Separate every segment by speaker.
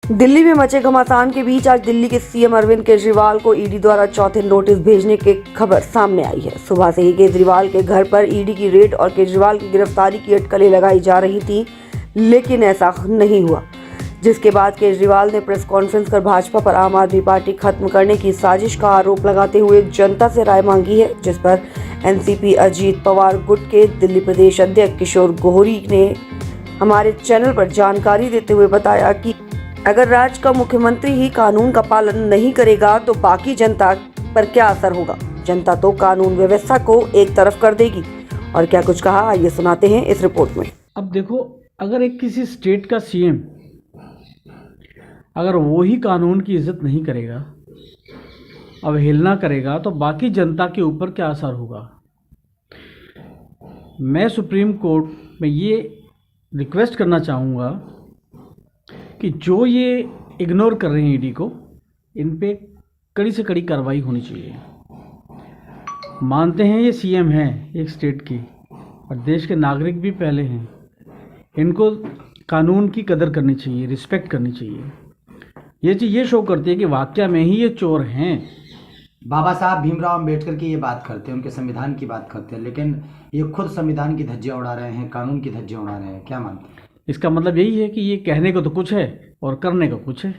Speaker 1: दिल्ली में मचे घमासान के बीच आज दिल्ली के सीएम अरविंद केजरीवाल को ईडी द्वारा चौथे नोटिस भेजने की खबर सामने आई है। सुबह से ही केजरीवाल के घर पर ईडी की रेड और केजरीवाल की गिरफ्तारी की अटकलें लगाई जा रही थी, लेकिन ऐसा नहीं हुआ। जिसके बाद केजरीवाल ने प्रेस कॉन्फ्रेंस कर भाजपा पर आम आदमी पार्टी खत्म करने की साजिश का आरोप लगाते हुए जनता से राय मांगी है, जिस पर एनसीपी अजीत पवार गुट के दिल्ली प्रदेश अध्यक्ष किशोर गोहरी ने हमारे चैनल पर जानकारी देते हुए बताया कि अगर राज्य का मुख्यमंत्री ही कानून का पालन नहीं करेगा तो बाकी जनता पर क्या असर होगा। जनता तो कानून व्यवस्था को एक तरफ कर देगी। और क्या कुछ कहा, आइए सुनाते हैं इस रिपोर्ट में।
Speaker 2: अब देखो, अगर एक किसी स्टेट का सीएम अगर वो ही कानून की इज्जत नहीं करेगा, अवहेलना करेगा, तो बाकी जनता के ऊपर क्या असर होगा। मैं सुप्रीम कोर्ट में ये रिक्वेस्ट करना चाहूँगा कि जो ये इग्नोर कर रहे हैं ईडी को, इन पे कड़ी से कड़ी कार्रवाई होनी चाहिए। मानते हैं ये सीएम हैं एक स्टेट की और देश के नागरिक भी पहले हैं, इनको कानून की कदर करनी चाहिए, रिस्पेक्ट करनी चाहिए। ये चीज़ ये शो करती है कि वाकया में ही ये चोर हैं।
Speaker 3: बाबा साहब भीमराव अंबेडकर की ये बात करते हैं, उनके संविधान की बात करते हैं, लेकिन ये खुद संविधान की धज्जियाँ उड़ा रहे हैं, कानून की धज्जियाँ उड़ा रहे हैं। क्या मानते हैं?
Speaker 2: इसका मतलब यही है कि ये कहने को तो कुछ है और करने को कुछ है।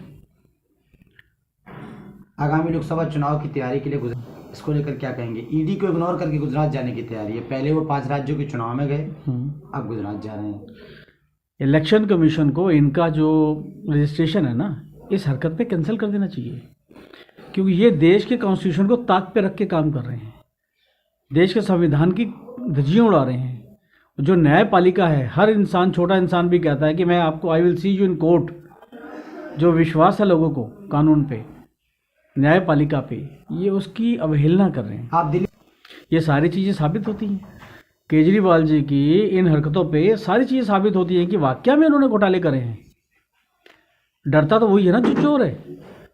Speaker 3: आगामी लोकसभा चुनाव की तैयारी के लिए इसको लेकर क्या कहेंगे? ईडी को इग्नोर करके गुजरात जाने की तैयारी है। पहले वो 5 राज्यों के चुनाव में गए, अब गुजरात जा रहे हैं।
Speaker 2: इलेक्शन कमीशन को इनका जो रजिस्ट्रेशन है ना, इस हरकत पे कैंसिल कर देना चाहिए, क्योंकि ये देश के कॉन्स्टिट्यूशन को ताक पे रख के काम कर रहे हैं, देश के संविधान की धज्जियाँ उड़ा रहे हैं। जो न्यायपालिका है, हर इंसान, छोटा इंसान भी कहता है कि मैं आपको I will see you in court. जो विश्वास है लोगों को कानून पे, न्यायपालिका पे, ये उसकी अवहेलना कर रहे हैं।
Speaker 3: आप दिल्ली
Speaker 2: ये सारी चीज़ें साबित होती हैं केजरीवाल जी की इन हरकतों पे, सारी चीज़ें साबित होती हैं कि वाकया में उन्होंने घोटाले करे हैं। डरता तो वही है ना जो चोर है,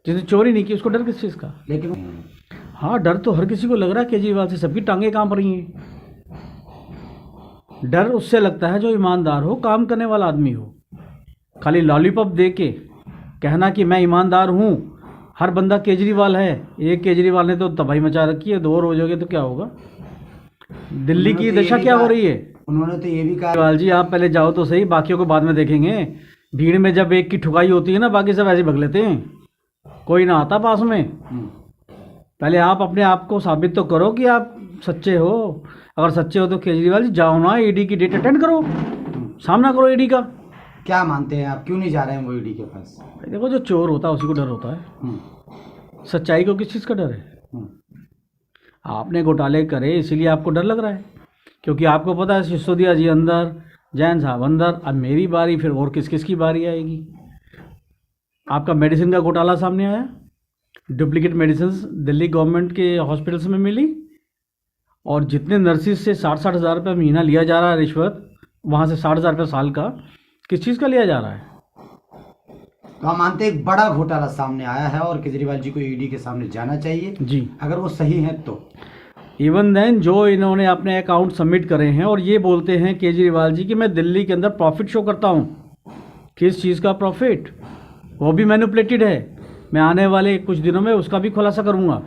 Speaker 2: जिसने चोरी नहीं की उसको डर किस चीज़ का।
Speaker 3: लेकिन
Speaker 2: हाँ, डर तो हर किसी को लग रहा है केजरीवाल से, सबकी टांगें कांप रही हैं। डर उससे लगता है जो ईमानदार हो, काम करने वाला आदमी हो। खाली लॉलीपॉप दे के कहना कि मैं ईमानदार हूँ, हर बंदा केजरीवाल है। एक केजरीवाल ने तो तबाही मचा रखी है, 2 और हो जाओगे तो क्या होगा। दिल्ली की दशा क्या हो रही है।
Speaker 3: उन्होंने तो ये भी कहा,
Speaker 2: केजरीवाल जी आप पहले जाओ तो सही, बाकियों को बाद में देखेंगे। भीड़ में जब एक की ठुकाई होती है ना, बाकी सब ऐसे भग लेते हैं, कोई ना आता पास में। पहले आप अपने आप को साबित तो करो कि आप सच्चे हो। अगर सच्चे हो तो केजरीवाल जी जाओ ना, ईडी की डेट अटेंड करो, सामना करो ईडी का।
Speaker 3: क्या मानते हैं आप, क्यों नहीं जा रहे हैं वो ईडी के पास?
Speaker 2: देखो, जो चोर होता है उसी को डर होता है। सच्चाई को किस चीज़ का डर है। आपने घोटाले करे इसीलिए आपको डर लग रहा है, क्योंकि आपको पता है सिसोदिया जी अंदर, जैन साहब अंदर, अब मेरी बारी, फिर और किस किस की बारी आएगी। आपका मेडिसिन का घोटाला सामने आया, डुप्लीकेट मेडिसिन दिल्ली गवर्नमेंट के हॉस्पिटल्स में मिली, और जितने नर्सिस से 60-60 हज़ार रुपये महीना लिया जा रहा है रिश्वत, वहाँ से 60 हज़ार रुपये साल का किस चीज़ का लिया जा रहा है।
Speaker 3: तो हम मानते हैं एक बड़ा घोटाला सामने आया है और केजरीवाल जी को ईडी के सामने जाना चाहिए
Speaker 2: जी,
Speaker 3: अगर वो सही हैं तो।
Speaker 2: इवन देन जो इन्होंने अपने अकाउंट सबमिट करे हैं और ये बोलते हैं केजरीवाल जी कि मैं दिल्ली के अंदर प्रॉफिट शो करता हूँ। किस चीज़ का प्रॉफिट, वो भी मैनिपुलेटेड है। मैं आने वाले कुछ दिनों में उसका भी खुलासा करूँगा।